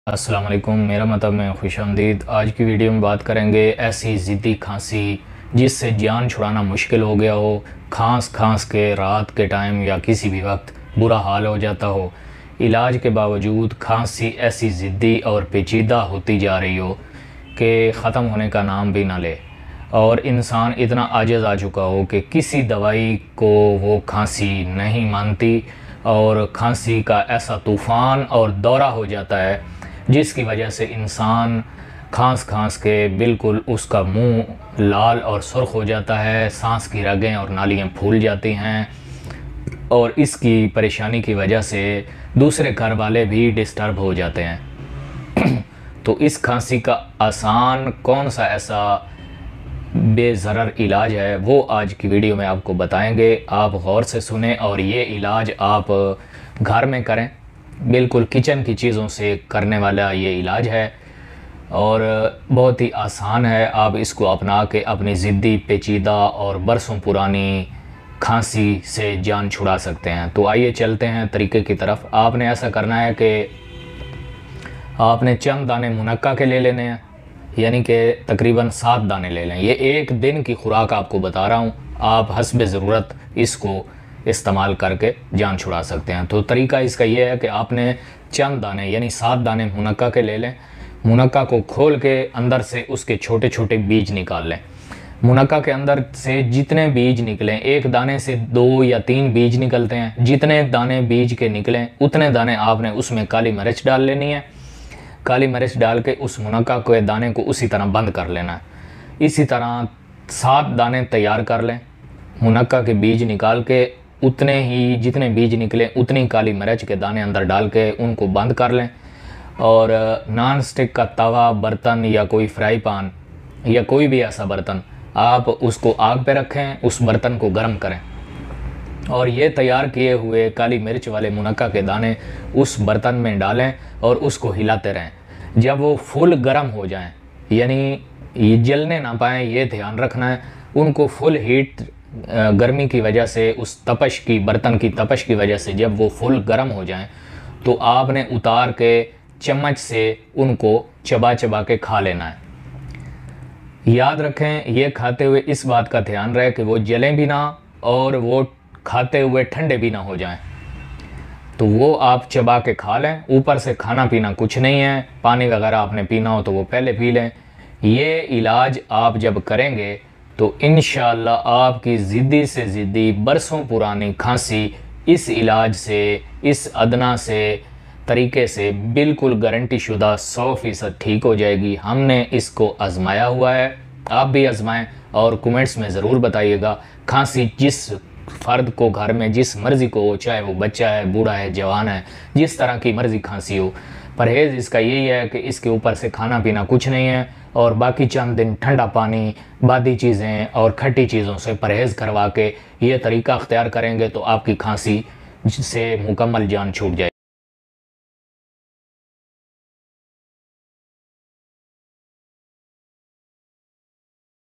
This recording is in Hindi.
अस्सलाम वालेकुम। मेरा मतलब मैं खुशामदीद। आज की वीडियो में बात करेंगे ऐसी ज़िद्दी खांसी जिससे जान छुड़ाना मुश्किल हो गया हो, खांस खांस के रात के टाइम या किसी भी वक्त बुरा हाल हो जाता हो। इलाज के बावजूद खांसी ऐसी ज़िद्दी और पेचीदा होती जा रही हो कि ख़त्म होने का नाम भी ना ले, और इंसान इतना आजिज़ आ चुका हो कि किसी दवाई को वो खांसी नहीं मानती, और खांसी का ऐसा तूफ़ान और दौरा हो जाता है जिसकी वजह से इंसान खांस खांस के बिल्कुल उसका मुंह लाल और सुर्ख हो जाता है, सांस की रगें और नालियाँ फूल जाती हैं, और इसकी परेशानी की वजह से दूसरे घर वाले भी डिस्टर्ब हो जाते हैं। तो इस खांसी का आसान कौन सा ऐसा बेज़रर इलाज है वो आज की वीडियो में आपको बताएंगे। आप गौर से सुने और ये इलाज आप घर में करें, बिल्कुल किचन की चीज़ों से करने वाला ये इलाज है और बहुत ही आसान है। आप इसको अपना के अपनी ज़िद्दी पेचीदा और बरसों पुरानी खांसी से जान छुड़ा सकते हैं। तो आइए चलते हैं तरीके की तरफ। आपने ऐसा करना है कि आपने चंद दाने मुनक्का के ले लेने हैं, यानी कि तकरीबन 7 दाने ले लें। ये एक दिन की खुराक आपको बता रहा हूँ, आप हस्ब ज़रूरत इसको इस्तेमाल करके जान छुड़ा सकते हैं। तो तरीका इसका ये है कि आपने चंद दाने यानी 7 दाने मुनक्का के ले लें। मुनक्का को खोल के अंदर से उसके छोटे छोटे बीज निकाल लें। मुनक्का के अंदर से जितने बीज निकलें, एक दाने से 2 या 3 बीज निकलते हैं, जितने दाने बीज के निकलें उतने दाने आपने उसमें काली मिर्च डाल लेनी है। काली मिर्च डाल के उस मुनक्का के दाने को उसी तरह बंद कर लेना है। इसी तरह 7 दाने तैयार कर लें। मुनक्का के बीज निकाल के उतने ही जितने बीज निकले उतनी काली मिर्च के दाने अंदर डाल के उनको बंद कर लें, और नॉन स्टिक का तवा, बर्तन या कोई फ्राई पैन या कोई भी ऐसा बर्तन आप उसको आग पे रखें, उस बर्तन को गर्म करें और ये तैयार किए हुए काली मिर्च वाले मुनक्का के दाने उस बर्तन में डालें और उसको हिलाते रहें। जब वो फुल गर्म हो जाएं, यानी ये जलने ना पाएँ, ये ध्यान रखना है। उनको फुल हीट गर्मी की वजह से, उस तपश की, बर्तन की तपश की वजह से जब वो फुल गर्म हो जाएं तो आपने उतार के चम्मच से उनको चबा चबा के खा लेना है। याद रखें, ये खाते हुए इस बात का ध्यान रहे कि वो जलें भी ना और वो खाते हुए ठंडे भी ना हो जाएं। तो वो आप चबा के खा लें। ऊपर से खाना पीना कुछ नहीं है, पानी वगैरह आपने पीना हो तो वो पहले पी लें। ये इलाज आप जब करेंगे तो इंशाअल्लाह आपकी ज़िद्दी से ज़िद्दी बरसों पुरानी खांसी इस इलाज से, इस अदना से तरीके से बिल्कुल गारंटी शुदा 100% ठीक हो जाएगी। हमने इसको आजमाया हुआ है, आप भी आजमाएं और कमेंट्स में ज़रूर बताइएगा। खांसी जिस फ़र्द को घर में जिस मर्ज़ी को हो, चाहे वो बच्चा है, बूढ़ा है, जवान है, जिस तरह की मर्ज़ी खांसी हो, परहेज़ इसका यही है कि इसके ऊपर से खाना पीना कुछ नहीं है, और बाकी चंद दिन ठंडा पानी, बादी चीज़ें और खट्टी चीज़ों से परहेज़ करवा के ये तरीका अख्तियार करेंगे तो आपकी खांसी से मुकम्मल जान छूट जाएगी।